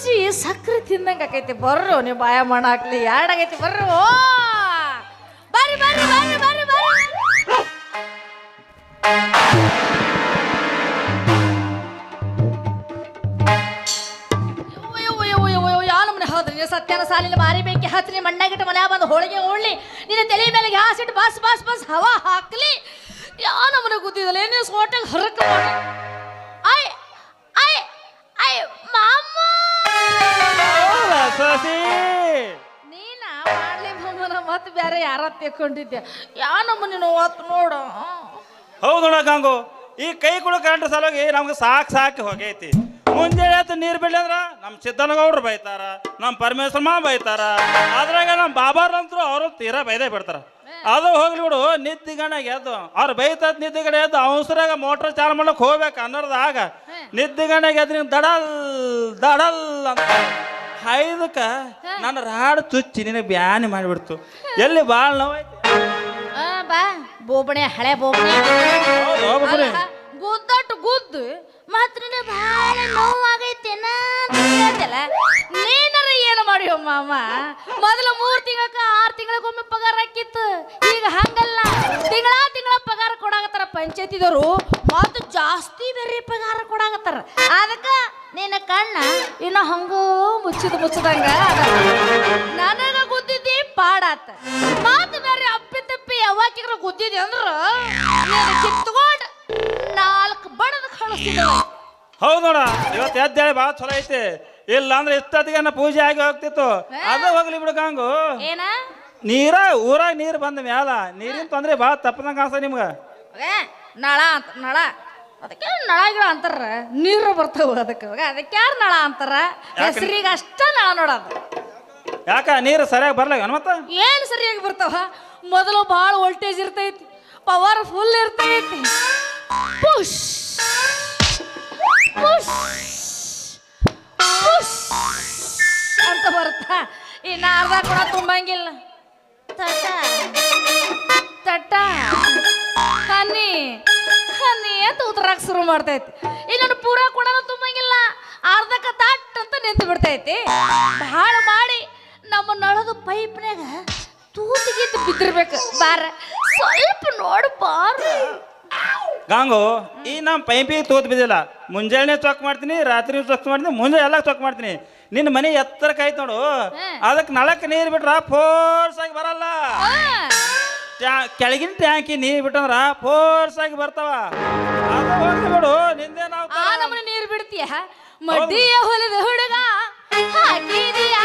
ರುಚಿ ಸಕ್ಕರೆ ತಿಂದಂಗೆ ಆಕೈತಿ. ಬರ್ರು ನೀವು ಬಾಯ ಮಾಡಾಕ್ಲಿ ಎರಡಾಗೈತಿ. ಬರ್ರು ಬರ್ರಿ ಬರ್ರಿ ಬರ್ರಿ ಬರ್ರಿ ಬರ್ರಿ. ಸತ್ಯನ ಸಾಲಿನ ಮಾರಿ ಬೇಕಿ ಹಚ್ಚಲಿ ಮಣ್ಣಾಗಿಟ್ಟು ಮನೆ ಬಂದು ಹೋಳಿಗೆ ಉಳ್ಳಿ ನಿನ್ನ ತಲೆ ಮೇಲೆ ಗ್ಯಾಸ್ ಇಟ್ಟು ಬಸ್ ಬಸ್ ಬಸ್ ಹವಾ ಹಾಕ್ಲಿ. ಯಾ ನಮ್ಮನೆ ಕೂತಿದ್ದಲ್ಲ ಏನೇ ಸೋಟಾಗ ಹರಕ ಮಾಡಿ ಆಯ್ ಆಯ್ ಆಯ್ ಮಾಮ ನೀನ ಮಾಡ್ಲಿ ಮಾಮನ ಮತ್ತೆ ಬೇರೆ ಯಾರ ತೆಕ್ಕೊಂಡಿದ್ದೆ. ಯಾ ನಮ್ಮನೆ ನೋವತ್ತು ನೋಡ. ಹೌದು ನೋಡ ಗಂಗು, ಈ ಕೈ ಕೊಡೋ ಕರೆಂಟ್ ಸಲುವಾಗಿ ನಮ್ಗೆ ಸಾಕು ಹೋಗೈತಿ. ಮುಂಜಾನೆ ಆಯ್ತು ನೀರು ಬಿಡ್ಲಿ ಅಂದ್ರ ನಮ್ಮ ಸಿದ್ದನಗೌಡ್ರು ಬೈತಾರ, ನಮ್ಮ ಪರಮೇಶ್ವರಮ್ಮ ಬೈತಾರ, ಅದ್ರಾಗ ನಮ್ಮ ಬಾಬಾರಂತರು ಅವರು ತೀರಾ ಬೈದೇ ಬಿಡ್ತಾರ. ಅದು ಹೋಗ್ಲಿ ಬಿಡು, ನಿದ್ದಿಗಣಾಗ ಎದ್ದು ಅವ್ರು ಬೈತದ ನಿದ್ದಿಗಡೆ ಎದ್ದು ಅವಸರಾಗ ಮೋಟ್ರ್ ಚಾಲು ಮಾಡಕ್ ಹೋಗ್ಬೇಕು ಅನ್ನೋದಾಗ ನಿದ್ದಿಗಣಾಗ ಎದ್ದು ನೀವು ದಡಲ್ ದಡಲ್ ಅಂತ ಐದಕ್ಕ ನನ್ನ ರಾಡು ಚುಚ್ಚಿ ನಿನಗೆ ಬ್ಯಾನಿ ಮಾಡಿಬಿಡ್ತು. ಎಲ್ಲಿ ಭಾಳ ನೋವಾಯ್ತು ಬಾ ಬೋಬಣೆ ಹಳೆ ಬೋಬಣೆ ಗುದ್ದಟ್ಟು ಗುದ್ದು ಮತ್ ನಿನ್ನ ಭಾಳ ನೋವಾಗೈತೇನ ಹೇಳ್ತಲ್ಲ. ನೀನರ ಏನು ಮಾಡಿಯೋ ಮಾಮ, ಮೊದಲು 3 ತಿಂಗಳಕ್ಕ 6 ತಿಂಗಳಿಗೊಮ್ಮೆ ಪಗಾರ ಹಾಕಿತ್ತು. ಈಗ ಹಂಗಲ್ಲ, ತಿಂಗಳ ಪಗಾರ ಕೊಡಾಕತ್ತಾರ ಪಂಚಾಯತಿದವರು. ಮತ್ತು ಜಾಸ್ತಿ ಬೇರೆ ಪಗಾರ ಕೊಡಾಕತ್ತಾರ. ಅದಕ್ಕ ನಿನ್ನ ಕಣ್ಣ ಇನ್ನು ಹಂಗೂ ಮುಚ್ಚದಂಗ ನನಗ ಗುದ್ದಿದ್ದಿ ಪಾಡಾತ. ಮಾತು ಬೇರೆ ಅಪ್ಪಿ ತಪ್ಪಿ ಯಾವಾಕಿಗ್ರ ಗುದ್ದಿದ್ದಿ ಅಂದ್ರ ಕಿತ್ಕೊಂಡು 4 ಬಡದ ಕಳಿಸ್ತಿದ್ದ. ಹೌದು ನೋಡ, ಇವತ್ತು ಎದ್ದೇಳಿ ಭಾಳ ಚಲೋ ಐತಿ. ಇಲ್ಲ ಅಂದ್ರೆ ಇಷ್ಟೊತ್ತಿಗೆ ಪೂಜೆ ಆಗಿ ಹೋಗ್ತಿತ್ತು. ಅದು ಹೋಗ್ಲಿ ಬಿಡು ಗಂಗು, ಏನ ಊರಾಗ ನೀರು ಬಂದ ಮ್ಯಾಲ ನೀರಿನ ತೊಂದ್ರೆ ಭಾಳ ತಪ್ಪದಂಗ ಕಾಣ್ಸ ನಿಮ್ಗ. ನಳ ಅಂತ ನಳ, ಅದಕ್ಕೆ ನಳಗಿಳ ಅಂತಾರ. ನೀರು ಬರ್ತಾವ ಅದಕ್ಕೆ ಯಾರು ನಳ ಅಂತಾರ? ಹೆಸರಿಗೆ ಅಷ್ಟ ನಳ ನೋಡೋದು. ಯಾಕ ನೀರು ಸರಿಯಾಗಿ ಬರ್ಲಾಗ ಮತ್ತ ಏನು ಸರಿಯಾಗಿ ಬರ್ತಾವ? ಮೊದಲು ಭಾಳ ವೋಲ್ಟೇಜ್ ಇರ್ತೈತಿ, ಪವರ್ ಫುಲ್ ಇರ್ತೈತಿ. ಪುಷ್ ಪುಷ್ ಪುಷ್ ಅಂತ ಬರ್ತಾ. ಇನ್ನು ಅರ್ಧ ಕೂಡ ತುಂಬಂಗಿಲ್ಲ. ತಟ ತಟ ಹನಿ ಹನಿ ಅಂತ ಉತ್ತರಾಕ್ ಶುರು ಮಾಡ್ತೈತಿ. ಇನ್ನೊಂದು ಪೂರಾ ಕೂಡ ತುಂಬಂಗಿಲ್ಲ, ಅರ್ಧಕ್ಕ ತಟ್ ಅಂತ ನಿಂತು ಬಿಡ್ತೈತಿ. ಭಾಳ ಮಾಡಿ ನಮ್ಮ ನಳದ ಪೈಪ್ನಾಗ ತೂತಿಗೀತು ಬಿದ್ದಿರ್ಬೇಕು. ಬಾರ ಸ್ವಲ್ಪ ನೋಡು ಬಾರ ಗಂಗು, ಈ ನಮ್ಮ ಪೈಪಿಗೆ ತೂತ್ ಬಿದ್ದಿಲ್ಲ. ಮುಂಜಾನೆ ಚೊಕ್ ಮಾಡ್ತೀನಿ, ರಾತ್ರಿ ಚೊಕ್ ಮಾಡ್ತೀನಿ, ಮುಂಜಾನೆ ಎಲ್ಲ ಚೊಕ್ ಮಾಡ್ತೀನಿ. ನಿನ್ನ ಮನೆ ಎತ್ತರಕ್ಕೆ ನೋಡು, ಅದಕ್ಕೆ ನಳಕ್ಕೆ ನೀರು ಬಿಟ್ರ ಫೋರ್ಸ್ ಆಗಿ ಬರಲ್ಲ. ಕೆಳಗಿನ ಟ್ಯಾಂಕಿ ನೀರು ಬಿಟ್ಟಂದ್ರ ಫೋರ್ಸ್ ಆಗಿ ಬರ್ತಾವ. ಅದು ಹೋಗ್ಲಿ ಬಿಡು, ನಿಂದೆ ನಾವು ನಮ್ಮನೆ ನೀರು ಬಿಡ್ತೀಯ. ಮಡ್ಡಿಯ ಹೊಲದ ಹುಡುಗ ಹಾಕಿದೀಯ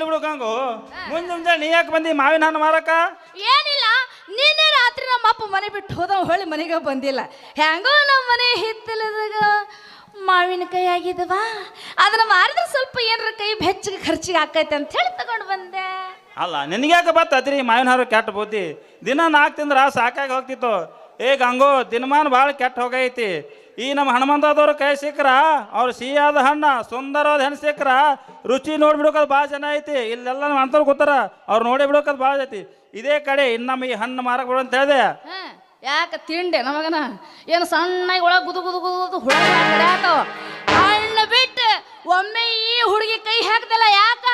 ಹೋಗ್ಲಿ ಬಿಡು ಗಂಗು. ಮುಂಜಾನೆ ನೀ ಯಾಕೆ ಬಂದಿ ಮಾವಿನ ಹಣ್ಣು ಮಾರಕ? ಏನಿಲ್ಲ, ನಿನ್ನೆ ರಾತ್ರಿ ನಮ್ಮ ಅಪ್ಪ ಮನೆ ಬಿಟ್ಟು ಹೋದ, ಹೊಳ್ಳಿ ಮನೆಗೆ ಬಂದಿಲ್ಲ. ಹೆಂಗೋ ನಮ್ಮ ಮನೆ ಹಿತ್ತಲದಾಗ ಮಾವಿನಕಾಯಿ ಆಗಿದವಾ, ಅದನ್ನ ಮಾರಿದ್ರೆ ಸ್ವಲ್ಪ ಏನಾರ ಕೈ ಬೆಚ್ಚಗೆ ಖರ್ಚಿಗೆ ಆಕೈತೆ ಅಂತ ಹೇಳಿ ತಗೊಂಡು ಬಂದೆ. ಅಲ್ಲ ನಿನಗ್ಯಾಕೆ ಬತ್ತದ್ರಿ ಮಾವಿನ ಹಾರು ಕೆಟ್ಟ ಬುದ್ಧಿ. ದಿನ 4 ತಿಂದ್ರ ಸಾಕಾಗಿ ಹೋಗ್ತಿತ್ತು. ಏ ಗಂಗು, ದಿನಮಾನ ಭಾಳ ಕೆಟ್ಟ ಹೋಗೈತಿ. ಈ ನಮ್ಮ ಹನುಮಂತದವ್ರ ಕೈ ಸಿಕ್ಕ್ರ, ಅವ್ರು ಸಿಹಿಯಾದ ಹಣ್ಣ ಸುಂದರವಾದ ಹೆಣ್ಣು ಸಿಕ್ಕ್ರ ರುಚಿ ನೋಡ್ಬಿಡೋಕದು ಭಾಳ ಜನ ಐತಿ. ಇಲ್ಲೆಲ್ಲ ನಮ್ಮ ಅಂತವ್ರು ಕೂತಾರ, ಅವ್ರು ನೋಡಿ ಬಿಡೋಕದು ಭಾಳ ಐತಿ. ಇದೇ ಕಡೆ ಇನ್ನಮ್ಮ ಈ ಹಣ್ಣು ಮಾರಕ್ ಬಿಡು ಅಂತ ಹೇಳಿದೆ. ಯಾಕೆ ತಿಂಡೆ ನಮಗನ ಏನು ಸಣ್ಣಗೆ ಒಳಗೆ ಗುದು ಗುದು ಗುದು ಹುಳ ಕಡ್ಯಾತಾವ. ಹಣ್ಣು ಬಿಟ್ಟು ಒಮ್ಮೆ ಈ ಹುಡುಗಿ ಕೈ ಹಾಕ್ದಲ್ಲ, ಯಾಕ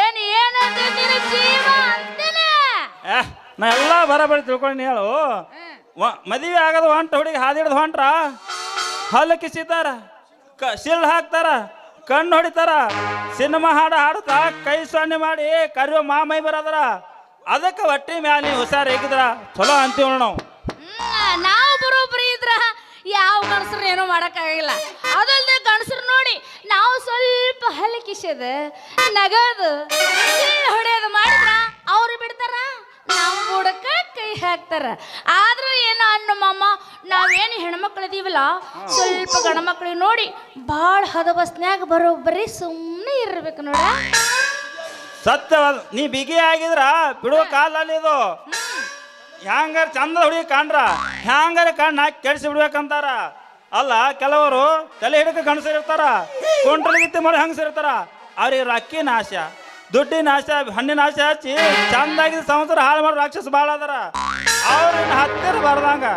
ಏನು ಏನಂತ ಜೀವ ಅಂತೇನೆ. ನಾ ಎಲ್ಲ ಬರಬರಿ ತಿಳ್ಕೊಂಡು ಹೇಳು. ಮದುವೆ ಆಗೋದು ಹೊಂಟ ಹುಡುಗಿ ಹಾದಿಡ್ದು ಹೊಂಟ್ರ ಹಲ್ಲು ಕಿಸಿತಾರ, ಶಿಲ್ ಹಾಕ್ತಾರ, ಕಣ್ಣು ಹೊಡಿತಾರ, ಸಿನಿಮಾ ಹಾಡುತ್ತಾ ಕೈ ಸೊನ್ನೆ ಮಾಡಿ ಕರಿಯೋ ಮಾಮೈ ಬರೋದ್ರ. ಅದಕ್ಕೆ ಹೊಟ್ಟಿ ಮ್ಯಾಲ ನೀವು ಹುಷಾರು ಹೇಗಿದ್ರ ಚಲೋ ಅಂತೀವಿ ನಾವು. ನಾವು ಬರೋಬ್ಬರಿ ಇದ್ರ ಯಾವ ಗಣಸರು ಏನೋ ಮಾಡೋಕ್ಕಾಗಿಲ್ಲ. ಅದಲ್ಲದೆ ಗಣಸರು ನೋಡಿ ನಾವು ಸ್ವಲ್ಪ ಹಲ್ಲು ಕಿಸದ ನಗದು ಹೊಡೆಯೋದು ಮಾಡಿದ್ರ ಅವ್ರು ಬಿಡ್ತಾರ, ನಾವು ಬುಡಕ್ಕ ಕೈ ಹಾಕ್ತಾರ. ಆದ್ರೂ ಏನು ಅಣ್ಣ ಮಾಮ, ನಾವೇನು ಹೆಣ್ಮಕ್ಳಿದೀವಲ್ಲ ಸ್ವಲ್ಪ ಗಂಡ್ಮಕ್ಳಿಗೆ ನೋಡಿ ಭಾಳ ಹದಬಸ್ನ್ಯಾಗ ಬರೋಬ್ಬರಿ ಸುಮ್ಮನೆ ಇರ್ಬೇಕು ನೋಡ. ಸತ್ಯವಾದ ನೀ ಬಿಗಿ ಆಗಿದ್ರ ಬಿಡುವ ಕಾಲಲ್ಲಿ ಇದು. ಹ್ಯಾಂಗಾರ ಚಂದ ಹುಡುಗಿ ಕಾಣ್ರ ಹ್ಯಾಂಗಾರ ಕಣ್ಣು ಹಾಕಿ ಕೆಡಿಸಿ ಬಿಡ್ಬೇಕಂತಾರ. ಅಲ್ಲ ಕೆಲವರು ತಲೆ ಹಿಡಕ ಗಣಸರಿರ್ತಾರ, ಕೊಂಟ್ರಲಿಗಿತ್ತಿ ಮಾಡಿ ಹಂಗಸಿರ್ತಾರ. ಅವ್ರಿಗೆ ಅಕ್ಕಿ ನಾಶ, ದುಡ್ಡಿನ ಆಸೆ, ಹಣ್ಣಿನ ಆಸೆ ಹಚ್ಚಿ ಚಂದಾಗಿದ್ದ ಸಂಸಾರ ಹಾಳು ಮಾಡೋ ರಾಕ್ಷಸ ಭಾಳ ಅದಾರ. ಅವ್ರನ್ನ ಹತ್ತಿರ ಬರ್ದಂಗ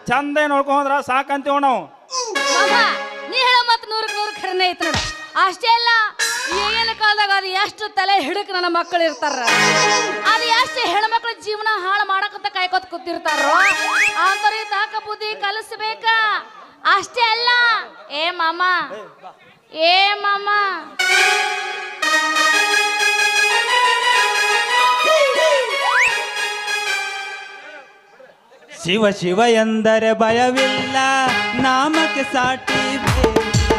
ಚಂದ ನೋಡ್ಕೊಂಡ್ರ ಸಾಕಂತೀವ್ ನಾವು. ನೀ ಹೇಳೋ ಮತ್ತೆ 100ಕ್ಕೆ 100 ಖರೇನೆ ಐತೆ ನೋಡ. ಅಷ್ಟೇ ಅಲ್ಲ, ಈಗಿನ ಕಾಲದಾಗ ಅದು ಎಷ್ಟು ತಲೆ ಹಿಡಕ್ ನನ್ನ ಮಕ್ಕಳು ಇರ್ತಾರ, ಅದು ಎಷ್ಟು ಹೆಣ್ಮಕ್ಳ ಜೀವನ ಹಾಳು ಮಾಡಕಂತ ಕಾಯ್ಕೊತ ಕೂತಿರ್ತಾರೋ ಅಂತವ್ರಿಗೆ ತಾಕ ಬುದ್ಧಿ ಕಲಿಸ್ಬೇಕ. ಅಷ್ಟೇ ಅಲ್ಲ, ಏ ಮಾಮ, ಏ ಮಾಮ, ಶಿವ ಶಿವ ಎಂದರೆ ಭಯವಿಲ್ಲ, ನಾಮಕ್ಕೆ ಸಾಟಿ ಬೇರಿಲ್ಲ,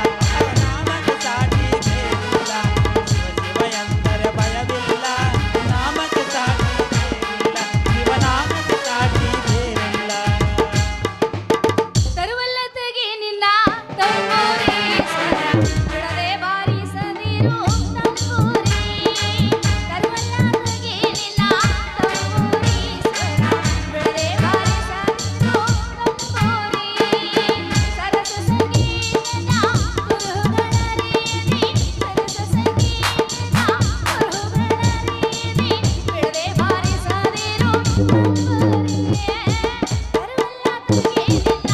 ನಾಮಕ್ಕೆ ಸಾಟಿ ಬೇರಿಲ್ಲ. ಶಿವ ಶಿವ ಎಂದರೆ ಭಯವಿಲ್ಲ, ನಾಮಕ್ಕೆ ಸಾಟಿ ಬೇರಿಲ್ಲ, ಶಿವ ನಾಮಕ್ಕೆ ಸಾಟಿ ಬೇರಿಲ್ಲ. ತರುವಲ್ಲ ತೆಗಿ ನಿನ್ನ ತಂಬೂರಿ ಸ್ವರ, ಬಿಡದೆ ಬಾರಿಸದಿರು ತಂಬೂರಿ. ತರುವಲ್ಲ ತೆಗಿ ನಿನ್ನ ತಂಬೂರಿ ಸ್ವರ, ಬಿಡದೆ ಬಾರಿಸದಿರು ತಂಬೂರಿ. ಸರಸ ಸಂಗೀತನ ಕುರುಹುಗಳ ರೀತಿ, ಸರಸ ಸಂಗೀತನ ಕುರುಹುಗಳ ರೀತಿ, ಬಿಡದೆ ಬಾರಿಸದಿರು ತಂಬೂರಿ. ತರುವಲ್ಲ ತೆಗಿ ನಿನ್ನ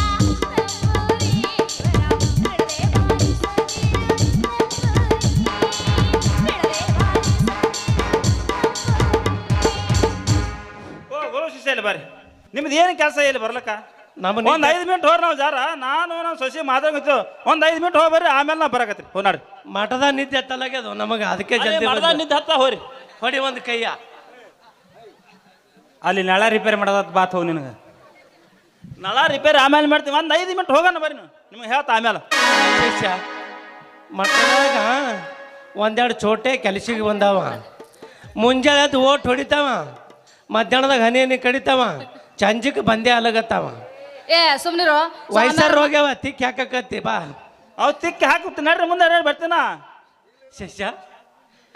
ತಂಬೂರಿ ಸ್ವರ, ಬಿಡದೆ ಓ ಗುರು ಶಿಷ್ಯ ಇಲ್ಲಿ ಬರ್ರಿ. ನಿಮ್ದು ಏನು ಕೆಲಸ ಇಲ್ಲಿ ಬರ್ಲಕ್ಕ? ನಮ್ಮನ್ನ ಒಂದು 5 ಮಿನಿಟ್ ಹೋರ್ ನಾವು ಜಾರ, ನಾನು ನಮ್ಮ ಸೊಸಿ ಮಾತಾಡ್ತಿತ್ತು. ಒಂದು 5 ಮಿನಿಟ್ ಹೋಗಿ ಬರ್ರಿ, ಆಮೇಲೆ ನಾವು ಬರಕತ್ರಿ. ಹೋ ನಾಡ್ರಿ ಮಠದ ನಿದ್ದೆ ಹತ್ತಲಾಗ್ಯದು ನಮಗೆ, ಅದಕ್ಕೆ ಅಲ್ಲೇ ಜಲ್ದಿ ಮರದ ನಿದ್ದೆ ಹತ್ತ ಹೋರಿ. ಹೊಡಿ ಒಂದು ಕೈಯ. ಅಲ್ಲಿ ನಳ ರಿಪೇರಿ ಮಾಡೋದ ಬಾತ್ ಹೋಗಿ ನಿನಗೆ. ನಳ ರಿಪೇರಿ ಆಮೇಲೆ ಮಾಡ್ತೀವಿ. ಒಂದು 5 ಮಿನಿಟ್ ಹೋಗೋಣ ಬರ್ರಿ, ನೀವು ನಿಮ್ಗೆ ಹೇಳ್ತಾ ಆಮೇಲೆ. ಶಿಷ್ಯ ಮಠದಾಗ ಒಂದೆರಡು ಚೋಟೆ ಕೆಲಸಿಗೆ ಬಂದಾವ. ಮುಂಜಾನೆ ಅದು ಓಟ್ ಹೊಡಿತಾವ, ಮಧ್ಯಾಹ್ನದಾಗ ಹನಿ ಕಡಿತಾವ, ಸಂಜೆಗೆ ಬಂದೇ ಅಲಗತ್ತಾವ. ಏ ಸುಮ್ನಿರೋ. ವಯಸ್ಸಾರು ಹೋಗ್ಯಾವ, ತಿಕ್ಕಿ ಹಾಕಕತ್ತಿ ಬಾ. ಅವು ತಿಕ್ಕಿ ಹಾಕುತ್ತೆ ನಡ್ರಿ, ಮುಂದೆ ಹೇಳಿ ಬರ್ತೀನ. ಶಿಷ್ಯ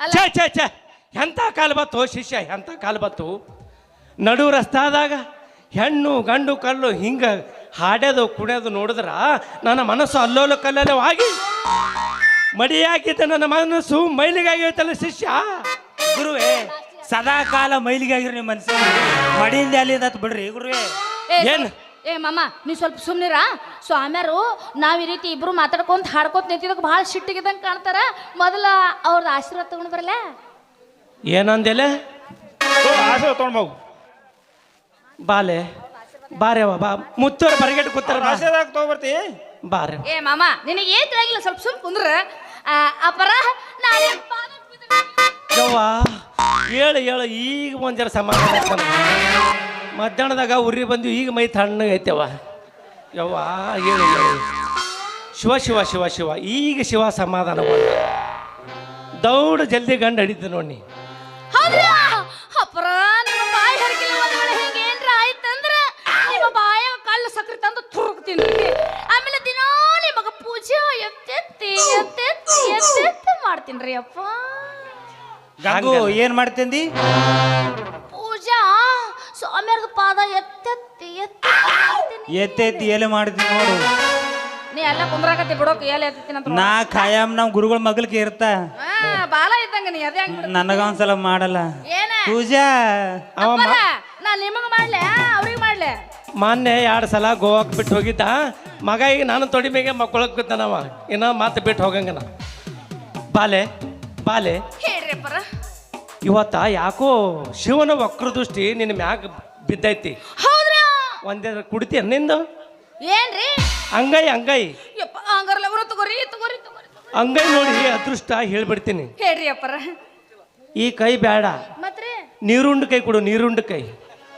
ಅಲ್ಲ. ಛೇ ಛೇ ಛೇ, ಎಂಥ ಕಾಲು ಬತ್ತು ಶಿಷ್ಯ, ಎಂಥ ಕಾಲು ಬತ್ತು. ನಡು ರಸ್ತಾದಾಗ ಹೆಣ್ಣು ಗಂಡು ಕಲ್ಲು ಹಿಂಗೆ ಹಾಡ್ಯೋದು ಕುಣಿಯೋದು ನೋಡಿದ್ರ ನನ್ನ ಮನಸ್ಸು ಅಲ್ಲೋಲ ಕಲ್ಲಲ್ಲೇ ಆಗಿ ಮಡಿಯಾಗಿದ್ದ ನನ್ನ ಮನಸ್ಸು ಮೈಲಿಗಾಗಿರ್ತಲ್ಲ ಶಿಷ್ಯ. ಗುರುವೇ, ಸದಾ ಕಾಲ ಮೈಲಿಗೆ ಆಗಿರಿ ನಿಮ್ಮ ಮನಸ್ಸಿನ ಮಡಿಯಿಂದ ಅಲ್ಲಿಂದ ಬಿಡ್ರಿ ಗುರುವೇ. ಏನು ಏ ಮಾಮ, ನೀ ಸ್ವಲ್ಪ ಸುಮ್ನಿರ. ಸ್ವಾಮ್ಯಾರು ನಾವ್ ಈ ರೀತಿ ಇಬ್ರು ಮಾತಾಡ್ಕೊಂತ ಹಾಡ್ಕೊಂತ ನಿಂತಿದ್ದಕ್ಕೆ ಭಾಳ ಸಿಟ್ಟಿಗಿದಂಗೆ ಕಾಣ್ತಾರ. ಮೊದಲ ಅವ್ರದ್ದು ಆಶೀರ್ವಾದ ತಗೊಂಡು ಬರಲ್ಲ. ಏನಂದೆಲೆ ಆಸೆ ತೊಗೊಂಡ್ಬೋಗು. ಬಾಲೆ ಬಾರ್ಯವ ಬಾ, ಮುತ್ತೋರು ಬರಗಟ್ಟು ಕೂತಾರ ಬಾ. ಆಸೆದಾಗ ತೊಗೊಬರ್ತಿ. ಬಾರೆ ಏ ಮಾಮ, ನಿನಗೆ ಏನ್ ತಿಳಿಯಾಗಿಲ್ಲ, ಸ್ವಲ್ಪ ಸುಮ್ ಕುಂದ್ರ. ಅಪರ ನಾಳೆ ಯವ್ವ ಹೇಳು ಹೇಳು, ಈಗ ಒಂದು ಜರ ಸಮಾಧಾನ ಆಯ್ತು ನನಗೆ. ಮಧ್ಯಾಹ್ನದಾಗ ಉರಿ ಬಂದು ಈಗ ಮೈ ತಣ್ಣಗೈತೆವ. ಯವ್ವ ಹೇಳು ಹೇಳು. ಶಿವ ಶಿವ ಶಿವ ಶಿವ, ಈಗ ಶಿವ ಸಮಾಧಾನ ದೌಡ್ ಜಲ್ದಿ ಗಂಡು ಹಿಡಿತು ನೋಡಿ. ಹೌದ್ರ ಅಪ್ಪರ ನಿಮ್ಮ ಬಾಯಿ ಹರಕಿಲ್ಲ ಒಂದ್ ವೇಳೆ ಹಿಂಗೆ ಏನ್ರ ಆಯ್ತಂದ್ರ ನಿಮ್ಮ ಬಾಯಾಗ ಕಳ್ಳು ಸಕ್ರೆ ತಂದು ತುರುಕ್ತೀನಿ ಆಮೇಲೆ ದಿನಾ ನಿಮಗ ಪೂಜೆ ಎತ್ತೆತ್ತಿ ಮಾಡ್ತೀನಿ ಅಪ್ಪ ಗಂಗು ಏನ್ ಮಾಡ್ತಂದಿ ಪೂಜಾ ಸ್ವಾಮಿಯರ್ದ ಪಾದ ಎತ್ತೆತ್ತಿ ಎತ್ತೆತ್ತಿ ಎಲೆ ಮಾಡ್ತೀನಿ ನೋಡು ನೀ ಎಲ್ಲ ಕುಂದ್ರಾಕತ್ತಿ ಬಿಡೋಕೆ ಎಲ್ಲಿ ಎತ್ತೀನಿ ಅಂತ ನಾ ಖಾಯಂ ನಮ್ ಗುರುಗಳ ಮಗಲ್ಗೆ ಇರ್ತ ಬಾಲ ಇದ್ದಂಗ ನೀ ಅದೇ ಹಂಗ್ ನನಗ ಒಂದ್ಸಲ ಮಾಡಲ್ಲ ಏನ ಪೂಜಾ ನಾ ನಿಮಗ ಮಾಡ್ಲೆ ಅವ್ರಿಗೆ ಮಾಡ್ಲೆ ಮೊನ್ನೆ 2 ಸಲ ಗೋವಾಕ್ ಬಿಟ್ಟು ಹೋಗಿದ್ದ ಮಗ ಈಗ ನಾನು ತೊಡಿ ಮೇಗೆ ಮಕ್ಕಳಕ್ ಬಿದ್ದಾನವ ಇನ್ನ ಮತ್ತೆ ಬಿಟ್ಟು ಹೋಗಂಗನ ಬಾಲೆ ಬಾಲೆ ಹೇಳ್ರಿ ಅಪ್ಪರ ಇವತ್ತ ಯಾಕೋ ಶಿವನ ವಕ್ರ ದೃಷ್ಟಿ ನಿನ್ನ ಮ್ಯಾಗ ಬಿದ್ದೈತಿ ಹೌದ್ರಾ ಒಂದೇ ಕುಡಿತೀಯ ನಿಂದು ಏನ್ರಿ ಅಂಗೈ ಅಂಗೈ ಯಪ್ಪ ಹಂಗಾರಲ್ಲ ಅವರು ತಗೋರಿ ಅಂಗೈ ನೋಡಿ ಅದೃಷ್ಟ ಹೇಳ್ಬಿಡ್ತೀನಿ ಹೇಳ್ರಿ ಅಪ್ಪರ ಈ ಕೈ ಬೇಡ ಮತ್ರಿ ನೀರುಂಡು ಕೈ ಕೊಡು ನೀರುಂಡು ಕೈ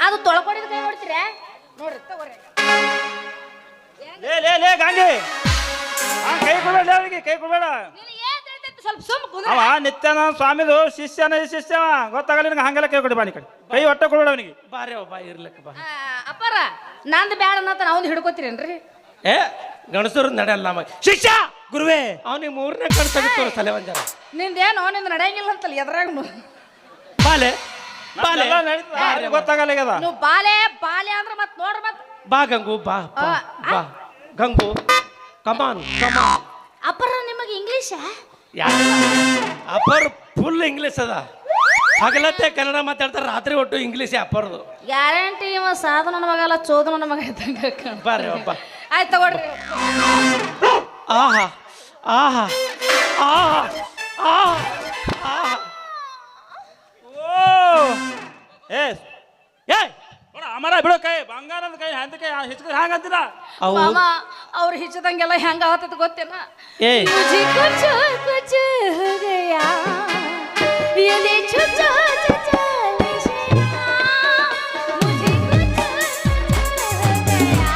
ಅದು ತೊಳ್ಕೊಂಡಿದ ಕೈ ನೋಡ್ತೀರ ನೋಡ್ರಿ ತಗೋರಿ ಲೇ ಗಾಂಗಿ ಕೈ ಕೊಡಬೇಡ ಅವರಿಗೆ ಕೈ ಕೊಡಬೇಡ ನೀನು ಏನ್ ಹೇಳ್ತೈತಿ ಸ್ವಲ್ಪ ಸುಮ್ಮ ಕುಂದ್ರ ಅವ ನಿತ್ಯಾನಂದ ಸ್ವಾಮಿದು ಶಿಷ್ಯವ ಗೊತ್ತಾಗಲ್ಲ ನಿನಗೆ ಹಂಗೆಲ್ಲ ಕೈ ಕೊಡಿ ಬಾನಿ ಕಡೆ ಕೈ ಒಟ್ಟ ಕೊಡಬೇಡ ಅವನಿಗೆ ಬಾರಿ ಬಾ ಇರ್ಲಕ್ಕ ಬಾ ಅಪ್ಪರ ನಂದು ಬ್ಯಾಡ ಅನ್ನತ್ತ ಅವ್ನು ಹಿಡ್ಕೋತೀರೇನ್ರಿ ಏ ಗಣಸರು ನಡೆಯಲ್ಲ ನಮಗೆ ಶಿಷ್ಯ ಗುರುವೇ ಅವನಿಗೆ 3ನೇ ಕಣ್ ತೆಗೆದು ಸಲೆ ಒಂಜಾರ ನಿಂದೇನೋ ನಿಂದು ನಡೆಯಂಗಿಲ್ಲ ಅಂತಲ್ಲ ಎದ್ರಾಗ ಬಾಲೆ ಬಾಲೆ ಎಲ್ಲ ನಡೀತದ, ಗೊತ್ತಾಗಲ್ಲ ಈಗ ಅದ. ನೀವು ಬಾಲೆ ಬಾಲೆ ಅಂದ್ರೆ ಮತ್ ನೋಡ್ರಿ ಮತ್ ಬಾ ಗಂಗು ಬಾ ಬಾ ಬಾ ಗಂಗು ಕಮಾನ್ ಕಮಾನ್ ಅಪ್ಪರ ನಿಮಗೆ ಇಂಗ್ಲೀಷ ಅಪ್ಪರ್ ಫುಲ್ ಇಂಗ್ಲೀಷ್ ಅದ ಹಗಲತ್ತೆ ಕನ್ನಡ ಮಾತಾಡ್ತಾರೆ ರಾತ್ರಿ ಒಟ್ಟು ಇಂಗ್ಲೀಷ್ ಅಪ್ಪರ್ದು ಗ್ಯಾರಂಟಿ ಇವ ಸಾಧನ ಮಗಲ್ಲ ಚೋದನ ಮಗ ಇದ್ದಂಗ ಬಾರಿ ಅಪ್ಪ ಆಯ್ತು ತಗೊಳ್ರಿ ಆಹಾ ಆಹಾ ಆಹಾ ಆಹಾ ಆಹಾ ಓ ಏ ಏ ನೋಡ ಅಮರ ಬಿಡೋ ಕೈ ಬಂಗಾರದ ಕೈ ಹಂದಕ್ಕೆ ಹೆಚ್ಚು ಹ್ಯಾಂಗಂತೀರ ಅವು ಮಾಮ ಅವ್ರು ಹಿಚ್ಚದಂಗೆಲ್ಲ ಹೆಂಗ ಆತದ ಗೊತ್ತೇನ ಏ मुझे कुछ कुछ हो गया ये ले छुचा छुचा लिशिया मुझे कुछ हो गया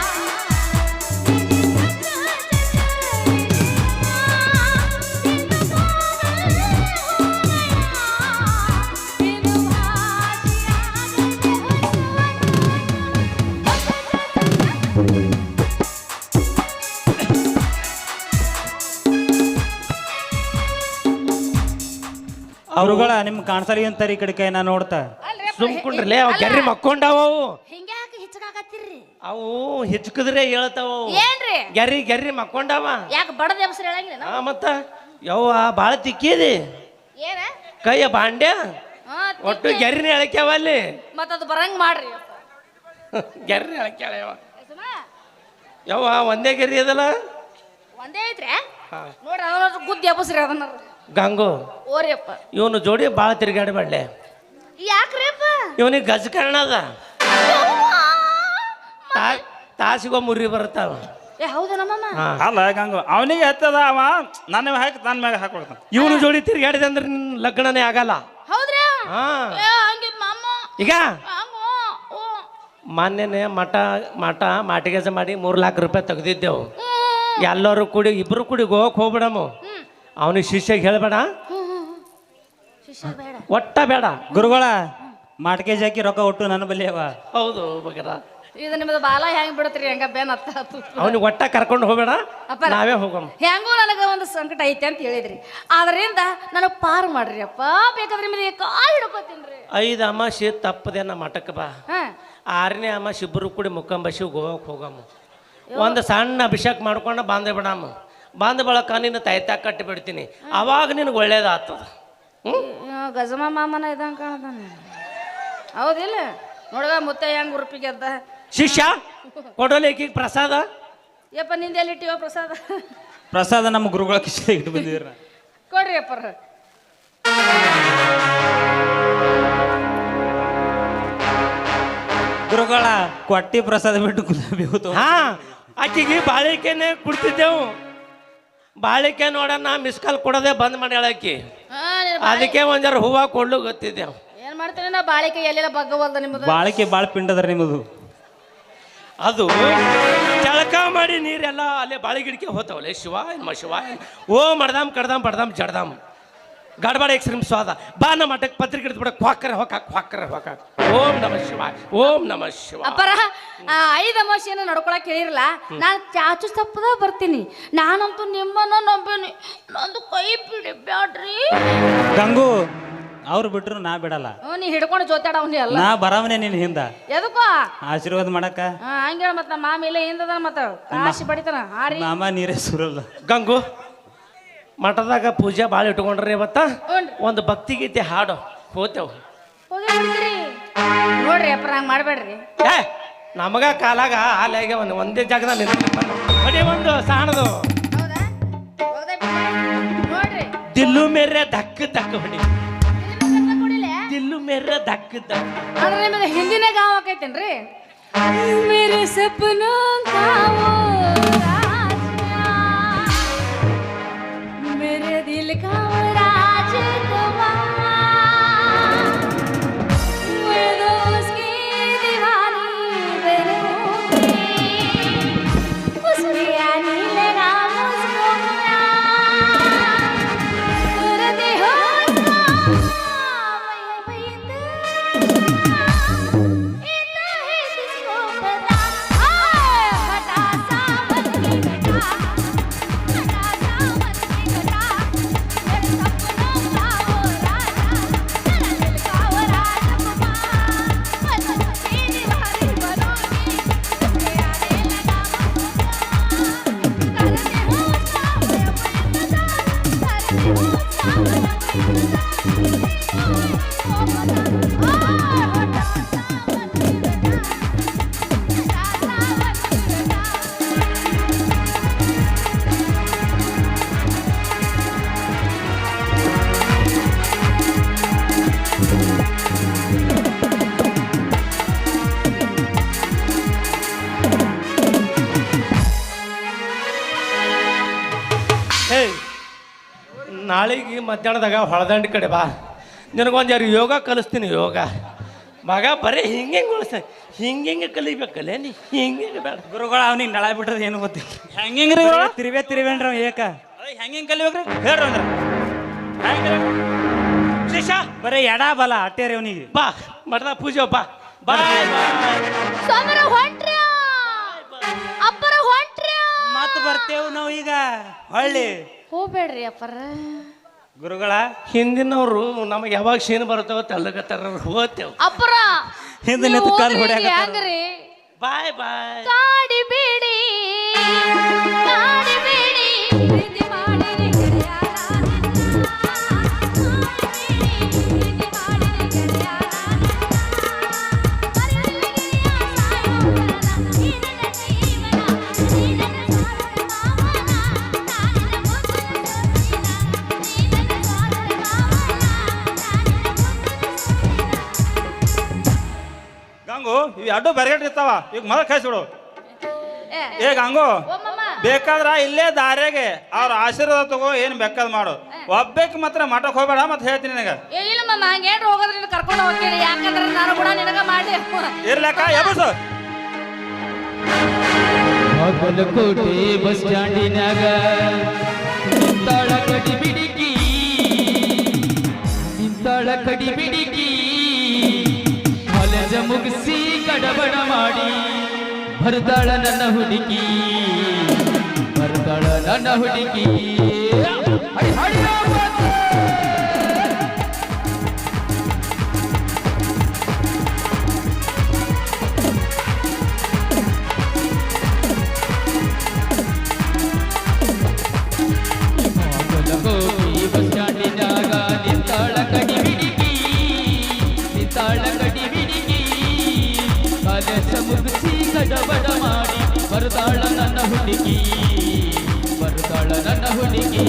ಅವ್ರುಗಳ ನಿಮ್ ಕಾಣಿಸಲಿ ಅಂತಾರೆ ಈ ಕಡೆ ಕೈ ನಾ ನೋಡ್ತಾ ಸುಮ್ಕೊಂಡ್ರಲೇ ಅವ್ ಗೆರ್ರಿ ಮಕ್ಕೊಂಡಾವ ಅವು ಹಿಂಗ್ಯಾಕೆ ಹಿಚ್ಚಕಾಕತ್ತೀರಿ ಅವು ಹಿಚ್ಕಿದ್ರೆ ಹೇಳ್ತಾವ ಅವು ಏನ್ರಿ ಗೆರ್ರಿ ಗೆರ್ರಿ ಮಕ್ಕೊಂಡಾವ ಯಾಕೆ ಬಡದ ಹೆಸರು ಹೇಳಂಗಿಲ್ಲ ಆ ಮತ್ತ ಯವ್ವ ಭಾಳ ತಿಕ್ಕಿದಿ ಏನ ಕೈಯ ಬಾಂಡ್ಯ ಹಾ ಒಟ್ಟು ಗೆರ್ರಿನ ಎಳಕ್ಯಾವ ಅಲ್ಲಿ ಮತ್ತದು ಬರಂಗ್ ಮಾಡ್ರಿ ಗೆರ್ರಿ ಎಳಕ್ಯಾಳ ಸುಮ, ಯವ್ವ ಒಂದೇ ಗೆರ್ರಿ ಅದಲ್ಲ ಒಂದೇ ಐತ್ರಿ ಹಾ. ನೋಡ್ರಿ ಅದನ್ನ ಗುದ್ದಿ ಹಬ್ಬಸ್ರಿ ಅದನ್ನ ಗಂಗು ಓರಿಯಪ್ಪ ಇವನು ಜೋಡಿ ಭಾಳ ತಿರ್ಗಾಡಬೇಡ್ಲೆ ಯಾಕ್ರಿಪ್ಪ ಇವನಿಗೆ ಗಜಕರ್ಣ ಅದ ತಾಸಿಗೋ ಮುರಿ ಬರ್ತಾವ ಏ ಹೌದಾ ನಮ್ಮಮ್ಮ ಹಾ ಅಲ್ಲ ಗಂಗು ಅವನಿಗೆ ಹತ್ತದ ಅವ ನನ್ನ ಹಾಕಿ ನನ್ನ ಮ್ಯಾಗ ಹಾಕೊಳ್ತಾನ ಇವನು ಜೋಡಿ ತಿರ್ಗಾಡಿದೆ ಅಂದ್ರೆ ನಿನ್ನ ಲಗ್ನನೇ ಆಗಲ್ಲ ಹೌದ್ರಿ ಹಾ ಏ ಹಂಗಿದ್ ಮಾಮ ಈಗ ಹಂಗೋ ಓ ಮೊನ್ನೆನೆ ಮಾಟಿಗೆಜ ಮಾಡಿ 3 ಲಕ್ಷ ರೂಪಾಯಿ ತೆಗ್ದಿದ್ದೆವು ಎಲ್ಲರೂ ಕೂಡಿ ಇಬ್ರು ಕೂಡಿ ಗೋವಾಕ್ ಹೋಗ್ಬಿಡಮ್ಮ ಅವನಿಗೆ ಶಿಷ್ಯಗೆ ಹೇಳಬೇಡ ಶಿಷ್ಯ ಬೇಡ ಒಟ್ಟ ಬೇಡ ಗುರುಗಳ ಮಾಟ್ಕೆ ಜಾಕಿ ರೊಕ್ಕ ಒಟ್ಟು ನನ್ನ ಬಲ್ಲಿ ಅವ ಹೌದು ಬಗರ ಇದು ನಿಮ್ಮದು ಬಾಲ ಹೆಂಗ್ ಬಿಡತ್ರಿ ಹೆಂಗ ಬೇನ್ ಹತ್ತ ಅವನಿಗೆ ಒಟ್ಟ ಕರ್ಕೊಂಡು ಹೋಗ್ಬೇಡ ಅಪ್ಪ ನಾವೇ ಹೋಗೋಣ ಹೆಂಗೂ ನನಗೆ ಒಂದು ಸಂಕಟ ಐತೆ ಅಂತ ಹೇಳಿದ್ರಿ ಆದ್ರಿಂದ ನನಗೆ ಪಾರು ಮಾಡ್ರಿ ಅಪ್ಪ ಬೇಕಾದ್ರೆ ನಿಮಗೆ ಕಾಲ್ ಹಿಡ್ಕೋತೀನ್ರಿ 5 ಅಮಾಶಿ ತಪ್ಪದೇನ ಮಠಕ್ಕೆ ಬಾ ಹಾ 6ನೇ ಅಮಾಶಿ ಇಬ್ಬರು ಕೂಡಿ ಮುಕ್ಕಂಬಶಿ ಗೋವಾಕ್ ಹೋಗಮ್ಮ ಒಂದು ಸಣ್ಣ ಅಭಿಷೇಕ ಮಾಡ್ಕೊಂಡು ಬಾಂಧೆ ಬಿಡಮ್ಮ ಬಾಂಧ ಬಳಕ ನಿನ್ನ ತಾಯ್ತಾ ಕಟ್ಟಿ ಬಿಡ್ತೀನಿ ಅವಾಗ ನಿನಗೆ ಒಳ್ಳೇದಾಗ್ತದ ಗಜಮ ಮಾಮನ ಇದಂಗ ಕಾಣ್ತಾನೆ ಹೌದಿಲ್ಲ ನೋಡ್ಗ ಮುತ್ತೆ ಹೆಂಗ್ ಉರುಪಿ ಗೆದ್ದ ಶಿಷ್ಯ ಕೊಡೋಲೇಕಿಗೆ ಪ್ರಸಾದ ಯಪ್ಪ ನಿಂದ ಎಲ್ಲಿಟ್ಟಿವ ಪ್ರಸಾದ ಪ್ರಸಾದ ನಮ್ಮ ಗುರುಗಳ ಕಿಶೆ ಇಟ್ಟು ಬಂದಿದ್ರ ಕೊಡ್ರಿ ಅಪ್ಪರ ಗುರುಗಳ ಕೊಟ್ಟಿ ಪ್ರಸಾದ ಬಿಟ್ಟು ಗುಲಾಬಿ ಹೋತು ಹಾ ಆಕಿಗೆ ಬಾಳಿಕೆನೆ ಕುಡ್ತಿದ್ದೆವು ಬಾಳಿಕೆ ನೋಡೋಣ ಮಿಸ್ ಕಾಲ್ ಕೊಡೋದೇ ಬಂದ್ ಮಾಡಿ ಆಕಿ ಅದಕ್ಕೆ ಒಂಜಾರ ಹೂವ ಕೊಡ್ಲು ಗೊತ್ತಿದ್ದೆವು ಏನ್ ಮಾಡ್ತೇನೆ ನಾ ಬಾಳಿಕೆ ಎಲ್ಲೆಲ್ಲ ಬಗ್ಗವಲ್ದ ನಿಮ್ಮದು ಬಾಳಿಕೆ ಬಾಳ ಪಿಂಡದ್ರ ನಿಮ್ಮದು ಅದು ಜಳಕ ಮಾಡಿ ನೀರೆಲ್ಲ ಅಲ್ಲೇ ಬಾಳಿ ಗಿಡಕ್ಕೆ ಹೋತಾವಲ್ಲ ಶಿವ ಶಿವ ಓ ಮಡ್ದಾಮ್ ಕಡ್ದಾಮ್ ಬಡ್ದಾಮ್ ಜಡ್ದಾಮ್ ಗಡಬಡ ಎಕ್ಸ್ಟ್ರೀಮ್ ಸ್ವಾದ ಬಾ ನಮ್ಮ ಮಠಕ್ಕೆ ಪತ್ರಿಕೆ ಹಿಡಿದು ಬಿಡ ಕ್ವಾಕರೆ ಹೊಕ್ಕ ಓಂ ನಮಃ ಶಿವಾಯ ಓಂ ನಮಃ ಶಿವಾಯ. ಅಪ್ಪರ 5 ಅಮಾವಾಸ್ಯೆನ ನಡ್ಕೊಳಕ್ ಹೇಳಿರಲ್ಲ, ನಾನು ಚಾಚು ತಪ್ಪದ ಬರ್ತೀನಿ. ನಾನಂತೂ ನಿಮ್ಮನ್ನ ನಂಬೇನಿ, ನಂದು ಕೈ ಬಿಡಿ ಬ್ಯಾಡ್ರಿ. ಗಂಗು ಅವ್ರು ಬಿಟ್ರು ನಾ ಬಿಡಲ್ಲ, ನೀ ಹಿಡ್ಕೊಂಡು ಜೋತಾಡ ಅವ್ನಿ ಅಲ್ಲ, ನಾ ಬರವನೇ ನಿನ್ ಹಿಂದ ಎದಕ್ಕೋ ಆಶೀರ್ವಾದ ಮಾಡಕ್ಕ. ಹಂಗೇಳ ಮತ್ತ ನಮ್ಮ ಮಾಮ ಇಲ್ಲ ಹಿಂದದ ಮತ್ತ ಕಾಶಿ ಬಡಿತಾನ ಹಾರಿ. ಮಾಮ ನೀರೇ ಸುರಲ್ಲ. ಗಂಗು ಮಠದಾಗ ಪೂಜೆ ಭಾಳ ಇಟ್ಕೊಂಡ್ರಿ ಇವತ್ತ. ಹ್ಞೂನ್ರಿ. ಒಂದು ಭಕ್ತಿಗೀತೆ ಹಾಡು ಹೋತೇವ್. ಹೋಗಿ ಬಿಡ್ತೀರಿ ನೋಡ್ರಿ ಅಪ್ಪರ ಹಂಗೆ ಮಾಡಬೇಡ್ರಿ. ಏ ನಮಗ ಕಾಲಾಗ ಹಾಲಾಗೆ ಒಂದೇ ಜಾಗದಾಗ ನಿಂತ್ಕೊಂಡ್ ಒಂದು ಸಾಣದು ಹೌದಾ ಹೋಗದೆ ಬಿಡ್ರಿ ನೋಡ್ರಿ. ದಿಲ್ಲು ಮೇರೆ ಧಕ್ ಹೊಡಿ, ಕುಡಿಲೆ ದಿಲ್ಲು ಮೇರೆ ಧಕ್ ಅಂದ್ರೆ ನಿಮಗೆ ಹಿಂದಿನ ಗಾಂವ್ ಆಕೈತೇನ್ರಿ. ಮೇರೆ ಸಪನೋ ಗಾಂವ್ मेरे दिल का राजकुमार, मैं तो उसकी दीवानी बनूंगी, उसमें आने लगा मुझको करते हो इतना है किसको पता, हटा सावन की घटा, ನಾಳೆಗೆ ಮಧ್ಯಾಹ್ನದಾಗ ಹೊಳದಂಡಿ ಕಡೆ ಬಾ, ನಿನಗೊಂದು ಯಾರು ಯೋಗ ಕಲಿಸ್ತೀನಿ. ಯೋಗ ಮಗ ಬರೀ ಹಿಂಗೆ ಹಿಂಗೆ ಕಲಿಬೇಕಲ್ಲೇ ನೀ, ಹಿಂಗೆ ಬೇಡ. ಗುರುಗಳ ಅವ್ನಿಗೆ ನಳ ಬಿಟ್ರದ ಏನು ಗೊತ್ತಿಲ್ಲ. ಹೆಂಗ್ರಿ ತಿರುವೇನ್ರಿ ಅವ್ ಏಕ ಹೆಂಗ್ ಕಲಿಬೇಕ್ರಿ ಹೇಳ್ರಿ ಅಂದ್ರೆ ಶಿಷ್ಯ ಬರೀ ಎಡ ಬಲ ಅಟ್ಟೇರಿ ಅವನಿಗೆ. ಬಾ ಮಠದ ಪೂಜೆ ಬಾ. ಬಾಯ್ ಬಾಯ್. ಸೋಮರ ಹೊಂಟ್ರ್ಯಾ ಅಪ್ಪರ ಹೊಂಟ್ರ್ಯಾ. ಮತ್ ಬರ್ತೇವ್ ನಾವು ಈಗ ಹೊಳ್ಳಿ. ಹೋಗ್ಬೇಡ್ರಿ ಅಪ್ಪರ. ಗುರುಗಳ ಹಿಂದಿನವರು ನಮಗೆ ಯಾವಾಗ ಶೇನು ಬರ್ತಾವ ತೆಲ್ಲಗತ್ತಾರ ಹೋಗ್ತೇವ್. ಅಪ್ಪರ ಹಿಂದೆ ನಿಂತು ಕಾಲ್ ಹೊಡ್ಯಾಕ ಹೆಂಗ್ರಿ ಬಾಯ್ ಬಾಯ್. ಕಾಡಿಬೇಡಿ ಕಾಡಿಬೇಡಿ ಪ್ರೀತಿ ಮಾಡಿರಿ ಗೆಳೆಯರ, ಪ್ರೀತಿ ಮಾಡಿರಿ ಗೆಳೆಯರ, ಮರೆಯಲ್ಲ ಗೆಳೆಯ ಸಾಯೋವರನ, ಈ ನನ್ನ ಜೀವನ, ಈ ನನ್ನ ಸಾರರ ಮಾವನ, ನಾನಿನ ಮುದ್ದು ಸೋಸಿನ, ಈ ನನ್ನ ಸಾರರ ಮಾವನ, ನಾನಿನ ಮುದ್ದು ಸೋಸಿನ. ಗಂಗು ಇವ್ ಎರಡು ಬೆರಗಟ್ ಇರ್ತಾವ, ಈಗ ಮೊದಲು ಕಳಿಸ್ಬಿಡು. ಏ ಏ ಗಂಗು ಓ ಮಮ್ಮ ಬೇಕಾದ್ರ ಇಲ್ಲೇ ದಾರ್ಯಾಗೆ ಅವ್ರ ಆಶೀರ್ವಾದ ತಗೋ, ಏನ್ ಬೇಕಾದ್ ಮಾಡು. ಒಬ್ಬಕ್ಕೆ ಮಾತ್ರ ಮಠಕ್ಕೆ ಹೋಗ್ಬೇಡ, ಮತ್ತೆ ಹೇಳ್ತೀನಿ ನಿನಗ. ಏ ಇಲ್ಲ ಮಮ್ಮ ಹಂಗೇನ್ರ ಹೋಗೋದ್ರೆ ನೀನು ಕರ್ಕೊಂಡು ಹೋಗ್ತೀನಿ, ಯಾಕಂದ್ರೆ ನಾನು ಕೂಡ ನಿನಗ ಮಾಡಿ ಇರ್ಲಕ್ಕ ಎಬಸು. ಬಾಗಲಕೋಟೆ ಬಸ್ ಸ್ಟ್ಯಾಂಡಿನಾಗ ನಿಂತಾಳ ಕಡಿ ಬಿಡಿಕಿ, ನಿಂತಾಳ ಕಡಿ ಬಿಡಿಕಿ, ಕಾಲೇಜ ಮುಗಿಸಿ ಗಡಬಡ ಮಾಡಿ ಬರ್ತಾಳ ನನ್ನ ಹುಡುಗಿ, ಬರ್ತಾಳ ನನ್ನ ಹುಡುಗಿ. ಬಾಗಲಕೋಟೆ ಬಸ್ ಸ್ಟ್ಯಾಂಡಿನಾಗ ನಿಂತಾಳ ಕಡಿ ಬಿಡಿಕಿ, ನಿಂತಾಳ ಕಡಿ ಬಿಡಿಕಿ, ಕಾಲೇಜ ಮುಗಿಸಿ ಗಡಬಡ ಮಾಡಿ ಬರ್ತಾಳ ನನ್ನ ಹುಡುಗಿ, ಬರ್ತಾಳ ನನ್ನ ಹುಡುಗಿ.